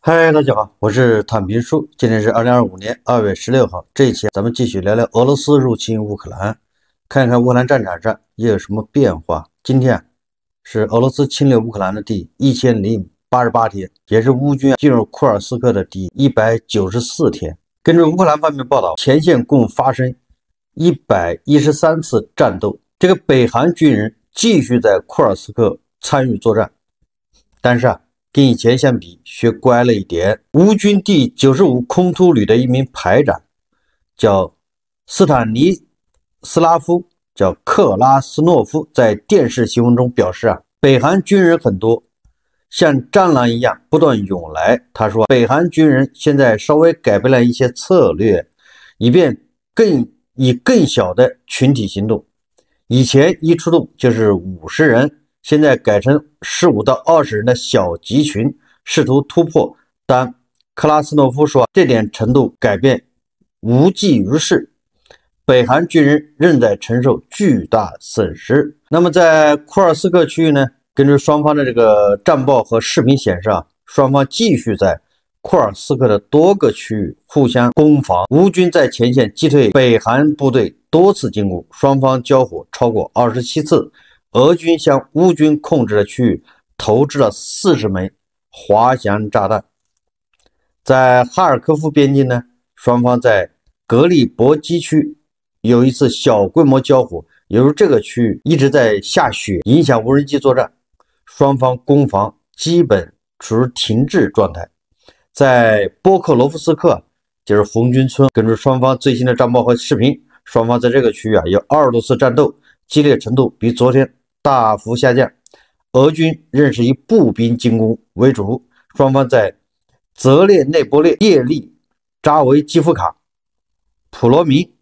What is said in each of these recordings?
嗨，大家好，我是坦平叔。今天是2025年2月16号，这一期咱们继续聊聊俄罗斯入侵乌克兰，看看乌克兰战场上又有什么变化。今天是俄罗斯侵略乌克兰的第1088天，也是乌军进入库尔斯克的第194天。根据乌克兰方面报道，前线共发生113次战斗，这个北韩军人继续在库尔斯克参与作战，但是跟以前相比，学乖了一点。乌军第95空突旅的一名排长叫斯坦尼斯拉夫，叫克拉斯诺夫，在电视新闻中表示北韩军人很多，像蟑螂一样不断涌来。他说，北韩军人现在稍微改变了一些策略，以更小的群体行动。以前一出动就是50人。现在改成15到20人的小集群，试图突破。但克拉斯诺夫说，这点程度改变无济于事，北韩军人仍在承受巨大损失。那么在库尔斯克区域呢，根据双方的这个战报和视频显示双方继续在库尔斯克的多个区域互相攻防。乌军在前线击退北韩部队多次进攻，双方交火超过27次。俄军向乌军控制的区域投掷了40枚滑翔炸弹。在哈尔科夫边境呢，双方在格里伯基区有一次小规模交火，由于这个区域一直在下雪，影响无人机作战，双方攻防基本处于停滞状态。在波克罗夫斯克，就是红军村，根据双方最新的战报和视频，双方在这个区域有20多次战斗，激烈程度比昨天大幅下降。俄军仍是以步兵进攻为主，双方在泽列内波列、叶利扎维基夫卡、普罗明、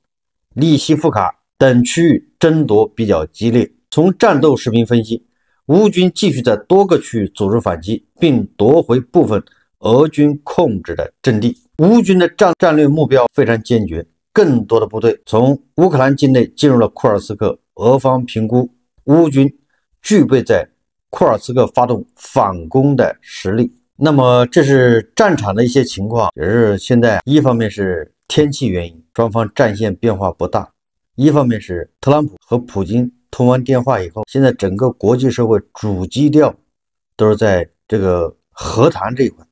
利西夫卡等区域争夺比较激烈。从战斗视频分析，乌军继续在多个区域组织反击，并夺回部分俄军控制的阵地。乌军的战略目标非常坚决，更多的部队从乌克兰境内进入了库尔斯克。俄方评估乌军具备在库尔斯克发动反攻的实力。那么这是战场的一些情况，也是现在一方面是天气原因，双方战线变化不大；一方面是特朗普和普京通完电话以后，现在整个国际社会主基调都是在这个和谈这一块，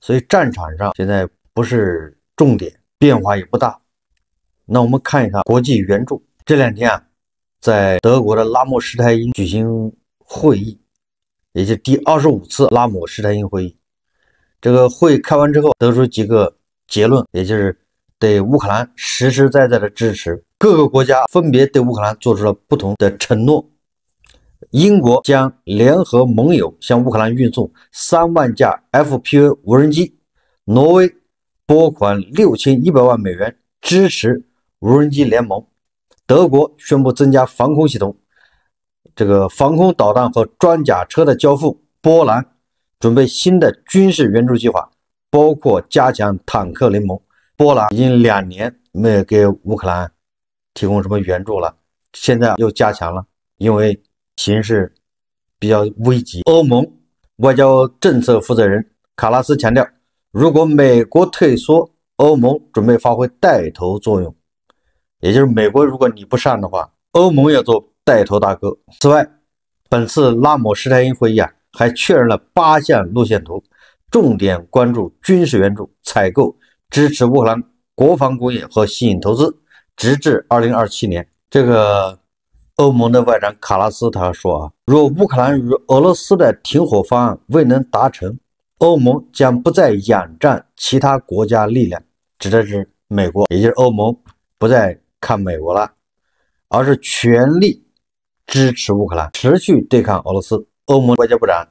所以战场上现在不是重点，变化也不大。那我们看一看国际援助，这两天在德国的拉姆施泰因举行会议，也就是第25次拉姆施泰因会议。这个会开完之后，得出几个结论，也就是对乌克兰实实在在的支持。各个国家分别对乌克兰做出了不同的承诺。英国将联合盟友向乌克兰运送3万架 FPV 无人机，挪威拨款6100万美元支持无人机联盟。德国宣布增加防空系统，这个防空导弹和装甲车的交付。波兰准备新的军事援助计划，包括加强坦克联盟。波兰已经2年没有给乌克兰提供什么援助了，现在又加强了，因为形势比较危急。欧盟外交政策负责人卡拉斯强调，如果美国退缩，欧盟准备发挥带头作用。也就是美国如果你不上的话，欧盟要做带头大哥。此外，本次拉姆施泰因会议还确认了8项路线图，重点关注军事援助、采购、支持乌克兰国防工业和吸引投资，直至2027年。这个欧盟的外长卡拉斯他说若乌克兰与俄罗斯的停火方案未能达成，欧盟将不再仰仗其他国家力量，指的是美国，也就是欧盟不再看美国了，而是全力支持乌克兰，持续对抗俄罗斯。欧盟外交部长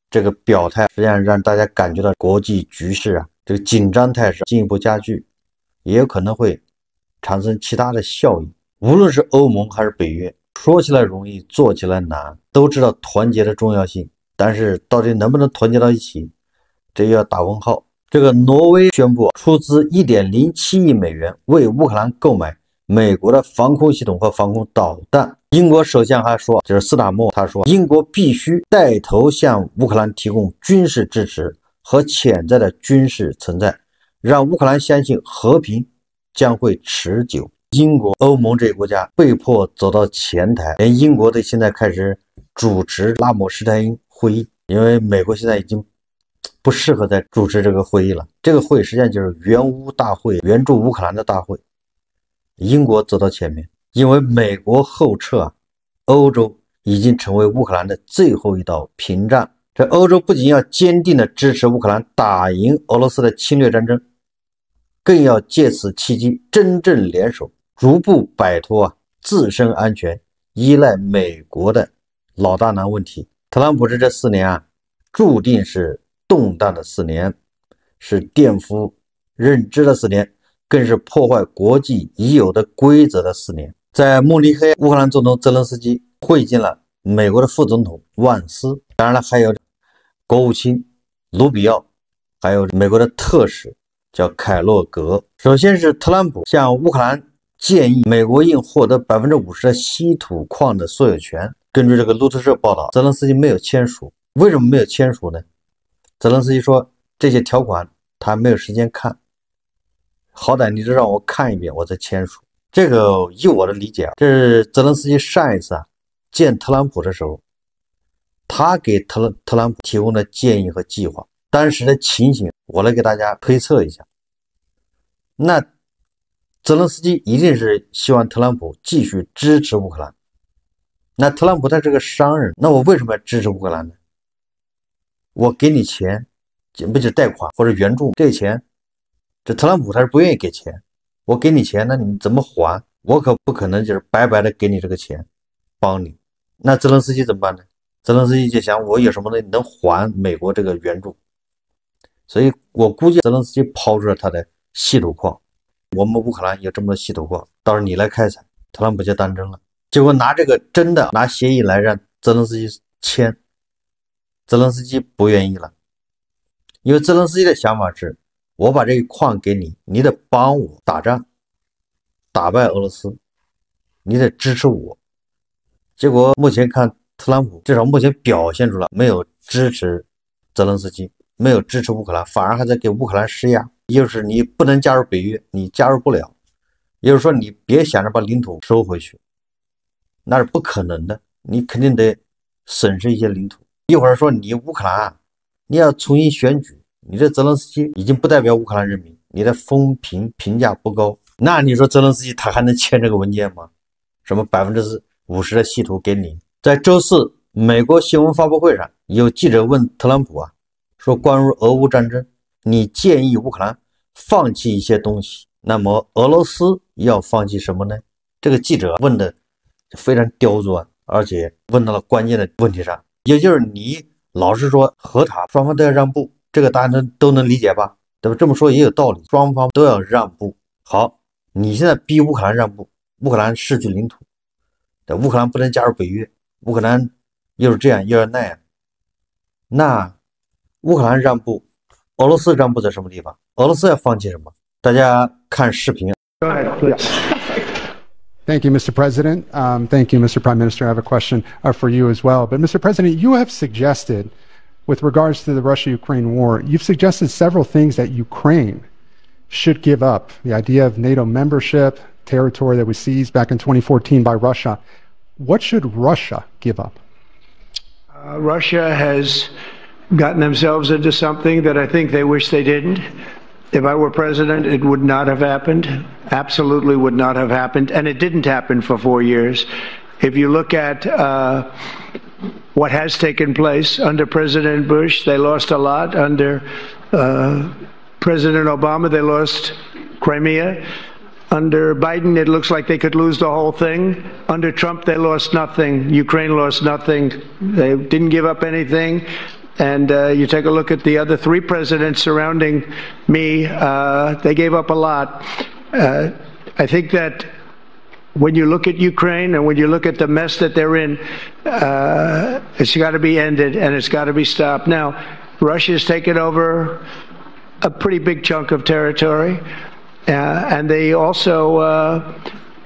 这个表态，实际上让大家感觉到国际局势这个紧张态势进一步加剧，也有可能会产生其他的效应。无论是欧盟还是北约，说起来容易，做起来难，都知道团结的重要性，但是到底能不能团结到一起，这要打问号。这个挪威宣布出资1.07亿美元为乌克兰购买美国的防空系统和防空导弹。英国首相还说，就是斯塔默，他说英国必须带头向乌克兰提供军事支持，和潜在的军事存在，让乌克兰相信和平将会持久。英国、欧盟这些国家被迫走到前台，连英国都现在开始主持拉姆施泰因会议，因为美国现在已经不适合再主持这个会议了。这个会实际上就是援乌大会，援助乌克兰的大会。英国走到前面，因为美国后撤欧洲已经成为乌克兰的最后一道屏障。这欧洲不仅要坚定地支持乌克兰打赢俄罗斯的侵略战争，更要借此契机真正联手，逐步摆脱自身安全依赖美国的老大难问题。特朗普这4年注定是动荡的4年，是颠覆认知的4年，更是破坏国际已有的规则的4年。在慕尼黑，乌克兰总统泽连斯基会见了美国的副总统万斯，当然了，还有国务卿卢比奥，还有美国的特使叫凯洛格。首先是特朗普向乌克兰建议美国应获得 50% 的稀土矿的所有权。根据这个路透社报道，泽连斯基没有签署。为什么没有签署呢？泽连斯基说这些条款他没有时间看，好歹你就让我看一遍我再签署。这个以我的理解这是泽连斯基上一次见特朗普的时候，他给特朗普提供的建议和计划。当时的情形我来给大家推测一下。那泽连斯基一定是希望特朗普继续支持乌克兰。那特朗普他是个商人，那我为什么要支持乌克兰呢？我给你钱，不就是贷款或者援助，这钱这特朗普他是不愿意给钱。我给你钱，那你怎么还？我可不可能就是白白的给你这个钱帮你。那泽连斯基怎么办呢？泽连斯基就想我有什么东西能还美国这个援助，所以我估计泽连斯基抛出了他的稀土矿，我们乌克兰有这么多稀土矿，到时候你来开采，特朗普就当真了。结果拿这个真的拿协议来让泽连斯基签，泽连斯基不愿意了，因为泽连斯基的想法是我把这个矿给你，你得帮我打仗，打败俄罗斯，你得支持我。结果目前看特朗普至少目前表现出来没有支持泽连斯基，没有支持乌克兰，反而还在给乌克兰施压，也就是你不能加入北约，你加入不了，也就是说你别想着把领土收回去，那是不可能的，你肯定得损失一些领土。一会儿说你乌克兰你要重新选举，你这泽连斯基已经不代表乌克兰人民，你的风评评价不高，那你说泽连斯基他还能签这个文件吗？什么 50% 的稀土给你。在周4美国新闻发布会上，有记者问特朗普说关于俄乌战争，你建议乌克兰放弃一些东西，那么俄罗斯要放弃什么呢？这个记者问的非常刁钻，而且问到了关键的问题上，也就是你老是说和谈双方都要让步，这个大家都能理解吧，对吧？这么说也有道理，双方都要让步。好，你现在逼乌克兰让步，乌克兰失去领土，乌克兰不能加入北约，乌克兰又是这样又是那样，那乌克兰让步，俄罗斯让步在什么地方？俄罗斯要放弃什么？大家看视频。Thank you, Mr. President. Thank you, Mr. Prime Minister. I have a question for you as well. But, Mr. President, you have suggested, with regards to the Russia-Ukraine war, you've suggested several things that Ukraine should give up. The idea of NATO membership, territory that was seized back in 2014 by Russia. What should Russia give up? Russia has gotten themselves into something that I think they wish they didn't. If I were president, it would not have happened. Absolutely would not have happened. And it didn't happen for 4 years. If you look at what has taken place under President Bush, they lost a lot. Under President Obama, they lost Crimea. Under Biden, it looks like they could lose the whole thing. Under Trump, they lost nothing. Ukraine lost nothing. They didn't give up anything. And you take a look at the other 3 presidents surrounding me, they gave up a lot. I think that when you look at Ukraine and when you look at the mess that they're in, it's got to be ended and it's got to be stopped. Now, Russia's taken over a pretty big chunk of territory, and they also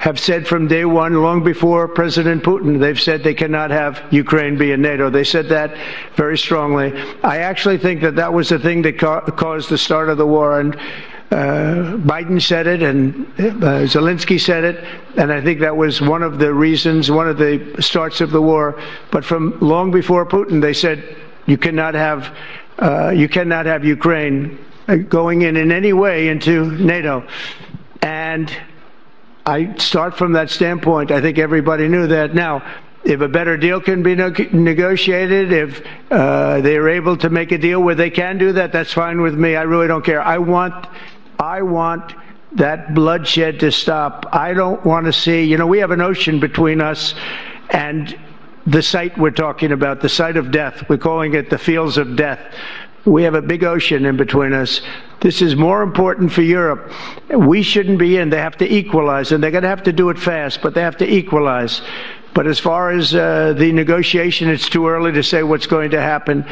have said from day one, long before President Putin, they've said they cannot have Ukraine be in NATO. They said that very strongly. I actually think that that was the thing that caused the start of the war. And Biden said it, and Zelensky said it, and I think that was one of the reasons, one of the starts of the war. But from long before Putin, they said you cannot have Ukraine going in any way into NATO. And I start from that standpoint. I think everybody knew that. Now, if a better deal can be negotiated, if they are able to make a deal where they can do that, that's fine with me. I really don't care. I want that bloodshed to stop. I don't want to see, we have an ocean between us and the site we're talking about, the site of death. We're calling it the fields of death. We have a big ocean in between us. This is more important for Europe. We shouldn't be in. They have to equalize, and they're going to have to do it fast, but they have to equalize. But as far as the negotiation, it's too early to say what's going to happen.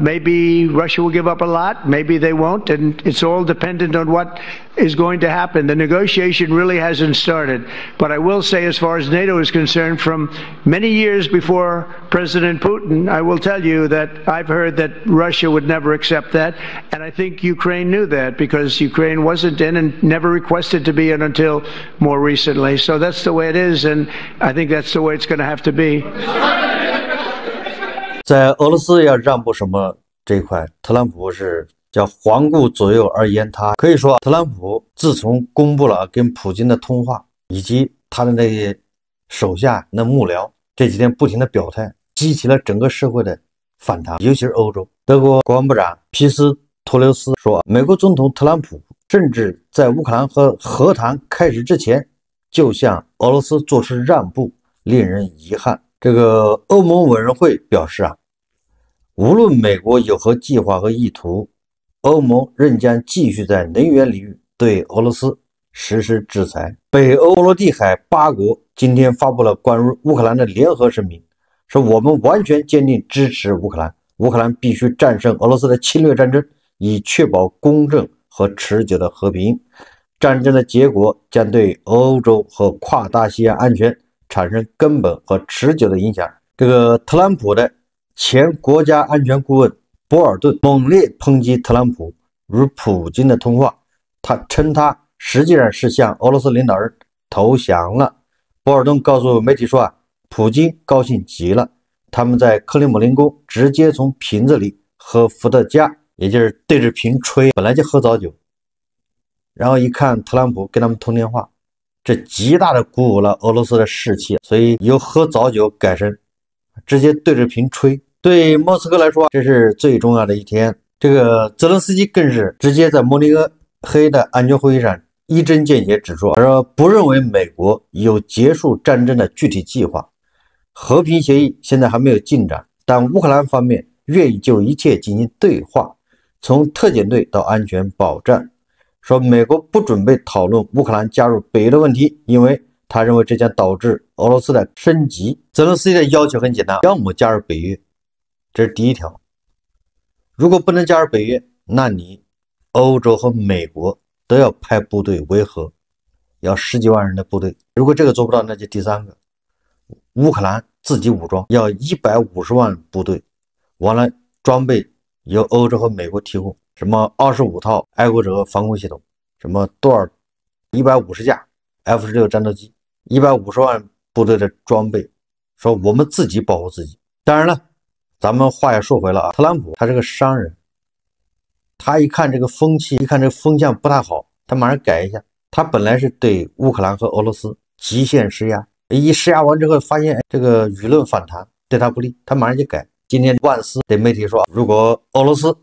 Maybe Russia will give up a lot. Maybe they won't. And it's all dependent on what is going to happen. The negotiation really hasn't started. But I will say, as far as NATO is concerned, from many years before President Putin, I will tell you that I've heard that Russia would never accept that. And I think Ukraine knew that, because Ukraine wasn't in and never requested to be in until more recently. So that's the way it is. And I think that's the way it's going to have to be. 在俄罗斯要让步什么这一块，特朗普是叫环顾左右而言他。可以说，特朗普自从公布了跟普京的通话，以及他的那些手下的幕僚这几天不停的表态，激起了整个社会的反弹，尤其是欧洲。德国国防部长皮斯托留斯说，美国总统特朗普甚至在乌克兰和和谈开始之前就向俄罗斯做出让步，令人遗憾。这个欧盟委员会表示无论美国有何计划和意图，欧盟仍将继续在能源领域对俄罗斯实施制裁。北欧波罗的海8国今天发布了关于乌克兰的联合声明，说我们完全坚定支持乌克兰，乌克兰必须战胜俄罗斯的侵略战争，以确保公正和持久的和平。战争的结果将对欧洲和跨大西洋安全产生根本和持久的影响。这个特朗普的前国家安全顾问博尔顿猛烈抨击特朗普与普京的通话，他称他实际上是向俄罗斯领导人投降了。博尔顿告诉媒体说普京高兴极了，他们在克里姆林宫直接从瓶子里喝伏特加，也就是对着瓶吹，本来就喝早酒，然后一看特朗普跟他们通电话，这极大的鼓舞了俄罗斯的士气，所以由喝早酒改成直接对着瓶吹。对莫斯科来说，这是最重要的一天。这个泽连斯基更是直接在慕尼黑的安全会议上一针见血指出，他说不认为美国有结束战争的具体计划，和平协议现在还没有进展，但乌克兰方面愿意就一切进行对话，从特遣队到安全保障。说美国不准备讨论乌克兰加入北约的问题，因为他认为这将导致俄罗斯的升级。泽连斯基的要求很简单，要么加入北约，这是第一条。如果不能加入北约，那你欧洲和美国都要派部队维和，要10几万人的部队。如果这个做不到，那就第三个，乌克兰自己武装，要150万部队，完了装备由欧洲和美国提供，什么25套爱国者防空系统，什么多少150架 F-16 战斗机，150万部队的装备，说我们自己保护自己。当然了，咱们话也说回了特朗普他是个商人，他一看这个风气，一看这个风向不太好，他马上改一下。他本来是对乌克兰和俄罗斯极限施压，一施压完之后发现这个舆论反弹对他不利，他马上就改。今天万斯对媒体说，如果俄罗斯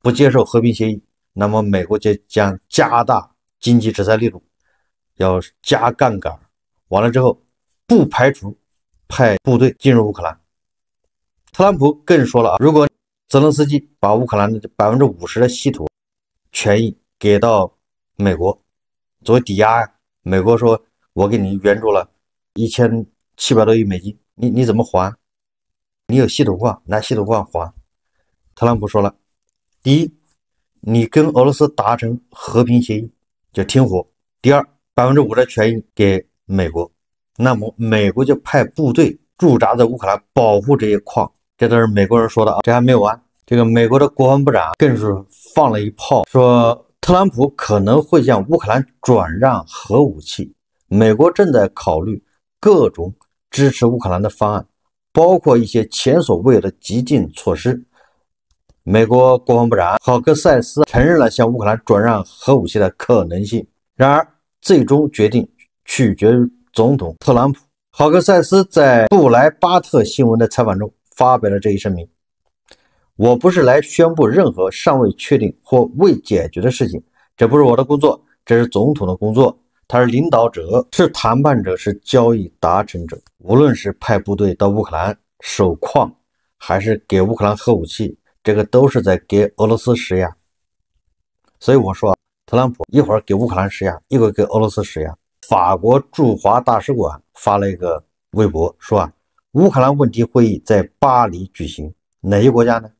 不接受和平协议，那么美国就将加大经济制裁力度，要加杠杆，完了之后不排除派部队进入乌克兰。特朗普更说了如果泽连斯基把乌克兰的50%的稀土权益给到美国作为抵押美国说我给你援助了1700多亿美金，你怎么还？你有稀土矿，拿稀土矿还。特朗普说了，第一，你跟俄罗斯达成和平协议就停火；第二，50%的权益给美国，那么美国就派部队驻扎在乌克兰保护这些矿。这都是美国人说的啊，这还没有完。这个美国的国防部长更是放了一炮，说特朗普可能会向乌克兰转让核武器，美国正在考虑各种支持乌克兰的方案，包括一些前所未有的激进措施。美国国防部长郝克塞斯承认了向乌克兰转让核武器的可能性，然而最终决定取决于总统特朗普。郝克塞斯在布莱巴特新闻的采访中发表了这一声明：我不是来宣布任何尚未确定或未解决的事情，这不是我的工作，这是总统的工作。他是领导者，是谈判者，是交易达成者。无论是派部队到乌克兰守矿，还是给乌克兰核武器，这个都是在给俄罗斯施压。所以我说，特朗普一会儿给乌克兰施压，一会儿给俄罗斯施压。法国驻华大使馆发了一个微博说乌克兰问题会议在巴黎举行，哪些国家呢？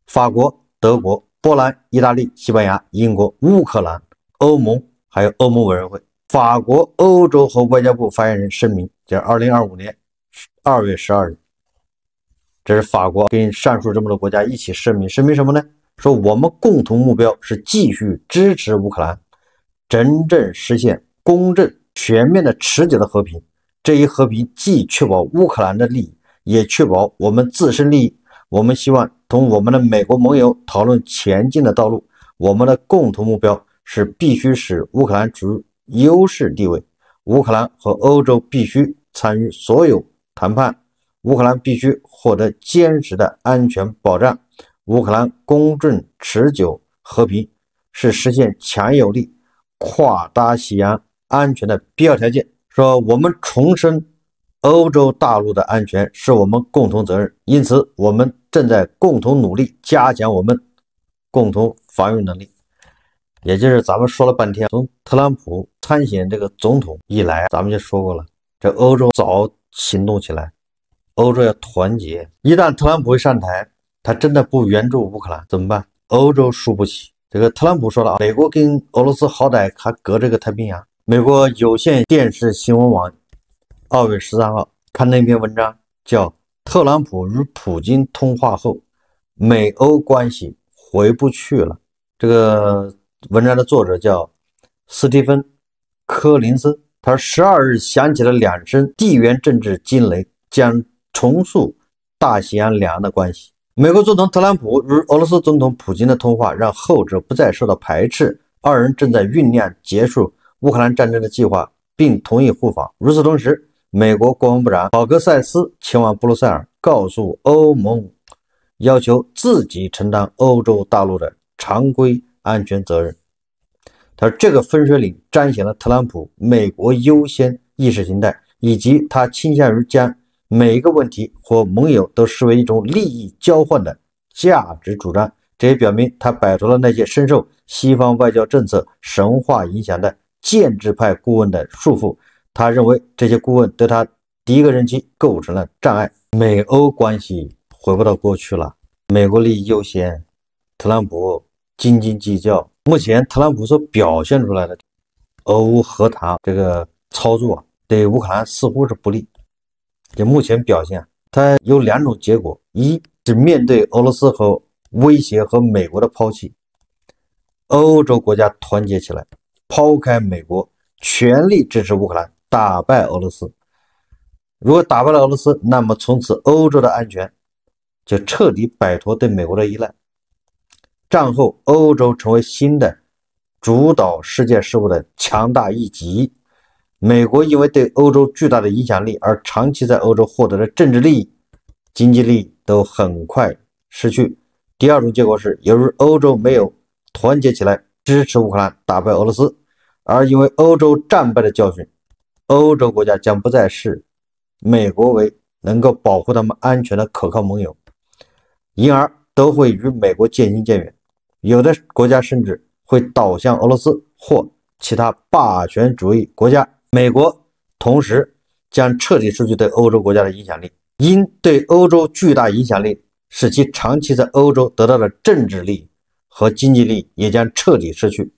法国、德国、波兰、意大利、西班牙、英国、乌克兰、欧盟，还有欧盟委员会。法国欧洲和外交部发言人声明，这是2025年2月12日，这是法国跟上述这么多国家一起声明，声明什么呢？说我们共同目标是继续支持乌克兰，真正实现公正、全面的、持久的和平。这一和平既确保乌克兰的利益，也确保我们自身利益。我们希望同我们的美国盟友讨论前进的道路。我们的共同目标是必须使乌克兰处于优势地位，乌克兰和欧洲必须参与所有谈判，乌克兰必须获得坚实的安全保障。乌克兰公正、持久和平是实现强有力跨大西洋安全的必要条件。说我们重申欧洲大陆的安全是我们共同责任，因此我们正在共同努力加强我们共同防御能力。也就是咱们说了半天，从特朗普参选这个总统以来，咱们就说过了，这欧洲早行动起来，欧洲要团结。一旦特朗普一上台，他真的不援助乌克兰怎么办？欧洲输不起。这个特朗普说了，美国跟俄罗斯好歹还隔这个太平洋。美国有线电视新闻网2月13号刊登一篇文章，叫《特朗普与普京通话后，美欧关系回不去了》。这个文章的作者叫斯蒂芬·柯林斯，他12日响起了2声地缘政治惊雷，将重塑大西洋两岸的关系。美国总统特朗普与俄罗斯总统普京的通话让后者不再受到排斥，二人正在酝酿结束乌克兰战争的计划，并同意互访。与此同时，美国国防部长郝克塞斯前往布鲁塞尔，告诉欧盟，要求自己承担欧洲大陆的常规安全责任。他说，这个分水岭彰显了特朗普美国优先意识形态，以及他倾向于将每一个问题或盟友都视为一种利益交换的价值主张。这也表明他摆脱了那些深受西方外交政策神话影响的建制派顾问的束缚。他认为这些顾问对他第一个任期构成了障碍。美欧关系回不到过去了，美国利益优先，特朗普斤斤计较。目前特朗普所表现出来的俄乌和谈这个操作对乌克兰似乎是不利。就目前表现，它有2种结果：一是面对俄罗斯和威胁和美国的抛弃，欧洲国家团结起来，抛开美国，全力支持乌克兰，打败俄罗斯。如果打败了俄罗斯，那么从此欧洲的安全就彻底摆脱对美国的依赖。战后欧洲成为新的主导世界事务的强大一极。美国因为对欧洲巨大的影响力而长期在欧洲获得的政治利益、经济利益都很快失去。第二种结果是，由于欧洲没有团结起来支持乌克兰打败俄罗斯，而因为欧洲战败的教训，欧洲国家将不再视美国为能够保护他们安全的可靠盟友，因而都会与美国渐行渐远。有的国家甚至会倒向俄罗斯或其他霸权主义国家。美国同时将彻底失去对欧洲国家的影响力，因对欧洲巨大影响力使其长期在欧洲得到的政治利益和经济利益也将彻底失去。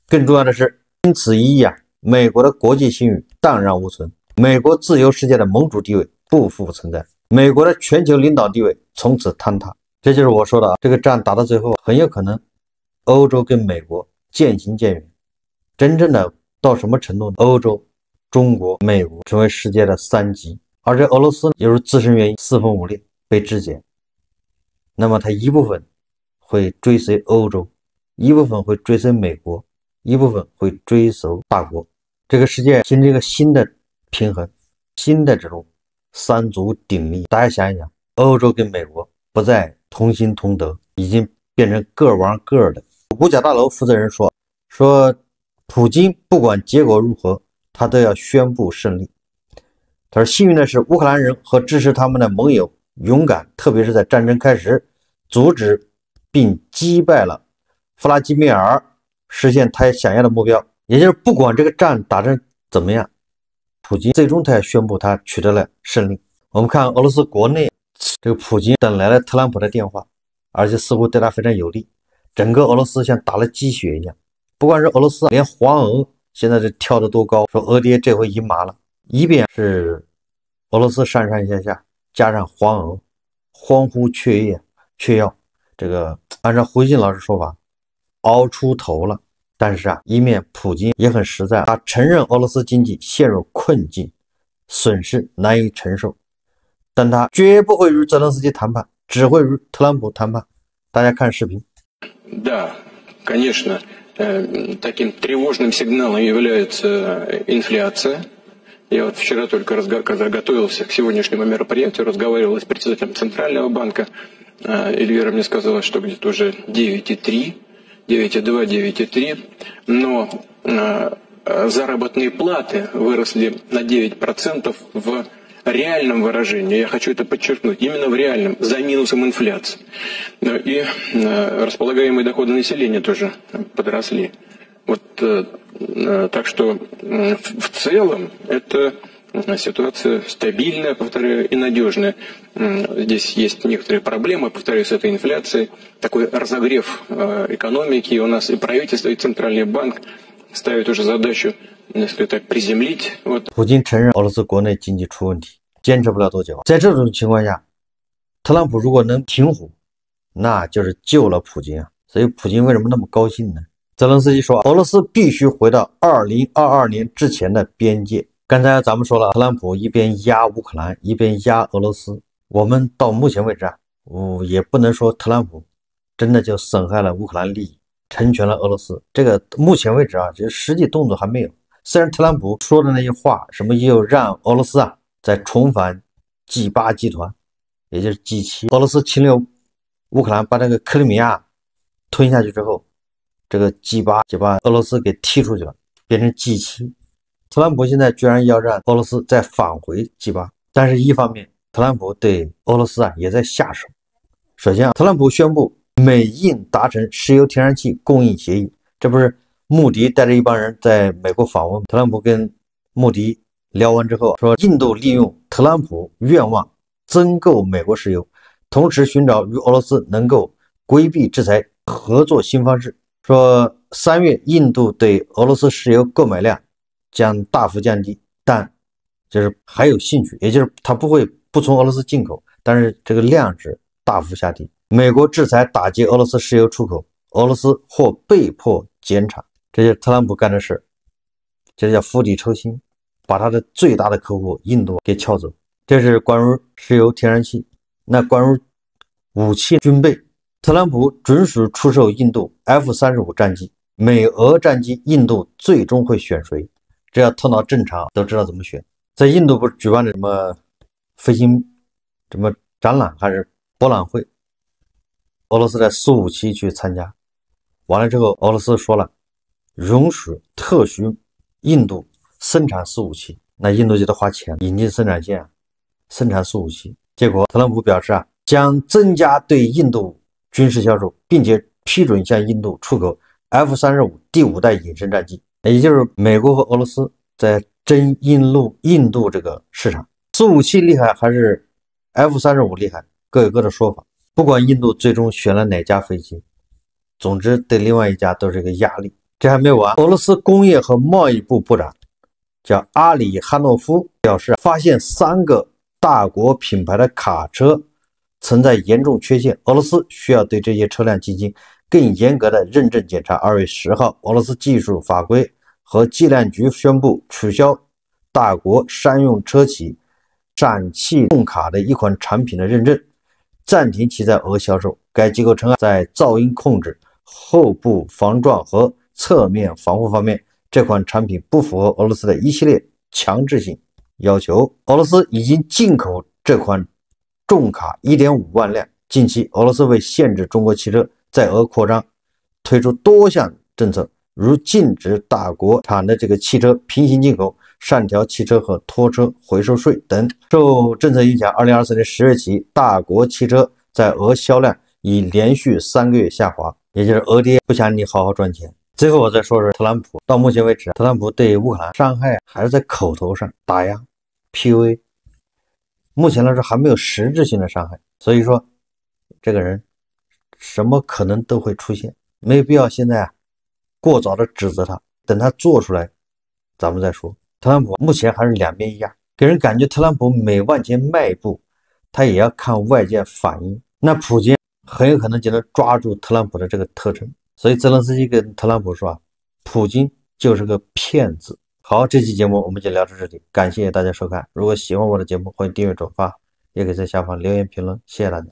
更重要的是，因此一役美国的国际信誉荡然无存，美国自由世界的盟主地位不复存在，美国的全球领导地位从此坍塌。这就是我说的啊，这个战打到最后，很有可能欧洲跟美国渐行渐远，真正的到什么程度呢？欧洲、中国、美国成为世界的三极，而这俄罗斯由于自身原因四分五裂被肢解，那么它一部分会追随欧洲，一部分会追随美国，一部分会追随大国，这个世界形成一个新的平衡，新的这种三足鼎立。大家想一想，欧洲跟美国不再同心同德，已经变成各玩各的。五角大楼负责人说普京不管结果如何，他都要宣布胜利。他说幸运的是，乌克兰人和支持他们的盟友勇敢，特别是在战争开始阻止并击败了弗拉基米尔，实现他想要的目标。也就是不管这个战打成怎么样，普京最终他要宣布他取得了胜利。我们看俄罗斯国内，这个普京等来了特朗普的电话，而且似乎对他非常有利，整个俄罗斯像打了鸡血一样。不光是俄罗斯，连黄俄现在这跳得多高，说俄爹这回赢麻了。一边是俄罗斯上上下下，加上黄俄荒呼雀跃，这个按照胡锡进老师说法，熬出头了。但是啊，一面普京也很实在，他承认俄罗斯经济陷入困境，损失难以承受，但他绝不会与泽连斯基谈判，只会与特朗普谈判。大家看视频。Да, конечно, таким тревожным сигналом является инфляция. Я вот вчера только, когда готовился к сегодняшнему мероприятию, разговаривал с председателем Центрального банка. Эльвира мне сказала, что где-то уже 9,3, 9,2, 9,3. Но заработные платы выросли на 9% в реальном выражении. Я хочу это подчеркнуть. Именно в реальном, за минусом инфляции. И располагаемые доходы населения тоже подросли. Вот, так что в целом это ситуация стабильная, повторяю, и надежная. Здесь есть некоторые проблемы, повторюсь, с этой инфляцией. Такой разогрев экономики. У нас и правительство, и Центральный банк ставят уже задачу, если так приземлить. Вот. 普京承认俄罗斯国内经济出问题，坚持不了多久。在这种情况下，特朗普如果能停火，那就是救了普京啊。所以普京为什么那么高兴呢？泽连斯基说，俄罗斯必须回到2022年之前的边界。刚才咱们说了，特朗普一边压乌克兰，一边压俄罗斯。我们到目前为止啊，也不能说特朗普真的就损害了乌克兰利益，成全了俄罗斯。这个目前为止啊，这实际动作还没有。虽然特朗普说的那些话，什么又让俄罗斯啊再重返 G8 集团，也就是 G7， 俄罗斯侵略乌克兰，把这个克里米亚吞下去之后，这个 G8 就把俄罗斯给踢出去了，变成 G7。特朗普现在居然要让俄罗斯再返回 G8， 但是一方面，特朗普对俄罗斯啊也在下手。首先啊，特朗普宣布美印达成石油天然气供应协议，这不是穆迪带着一帮人在美国访问，特朗普跟穆迪聊完之后说，印度利用特朗普愿望增购美国石油，同时寻找与俄罗斯能够规避制裁合作新方式。说3月印度对俄罗斯石油购买量将大幅降低，但就是还有兴趣，也就是它不从俄罗斯进口，但是这个量是大幅下跌。美国制裁打击俄罗斯石油出口，俄罗斯或被迫减产，这就是特朗普干的事，这叫釜底抽薪，把他的最大的客户印度给撬走。这是关于石油天然气。那关于武器军备，特朗普准许出售印度 F-35 战机，美俄战机印度最终会选谁？只要头脑正常都知道怎么选。在印度不是举办的什么飞行什么展览还是博览会，俄罗斯在苏武器去参加，完了之后俄罗斯说了特许印度生产苏武器，那印度就得花钱引进生产线生产苏武器。结果特朗普表示啊，将增加对印度军事销售，并且批准向印度出口 F-35 第5代隐身战机，也就是美国和俄罗斯在争印度这个市场。苏武器厉害还是 F-35 厉害，各有各的说法。不管印度最终选了哪架飞机，总之对另外一家都是一个压力。这还没完，俄罗斯工业和贸易部部长叫阿里哈诺夫表示，发现3个大国品牌的卡车存在严重缺陷，俄罗斯需要对这些车辆进行更严格的认证检查。2月10号，俄罗斯技术法规和计量局宣布取消大国商用车企陕汽重卡的一款产品的认证，暂停其在俄销售。该机构称，在噪音控制、后部防撞和侧面防护方面，这款产品不符合俄罗斯的一系列强制性要求。俄罗斯已经进口这款重卡 1.5 万辆。近期，俄罗斯为限制中国汽车在俄扩张，推出多项政策，如禁止大国产的汽车平行进口、上调汽车和拖车回收税等。受政策影响，2024年10月起，大国汽车在俄销量已连续3个月下滑，也就是俄爹不想你好好赚钱。最后我再说说特朗普。到目前为止，特朗普对乌克兰伤害还是在口头上打压 PUA， 目前来说还没有实质性的伤害。所以说这个人什么可能都会出现，没有必要现在过早的指责他，等他做出来咱们再说。特朗普目前还是两面一压，给人感觉特朗普每往前迈一步，他也要看外界反应。那普京很有可能就能抓住特朗普的这个特征，所以泽连斯基跟特朗普说普京就是个骗子。好，这期节目我们就聊到这里，感谢大家收看。如果喜欢我的节目，欢迎订阅转发，也可以在下方留言评论，谢谢大家。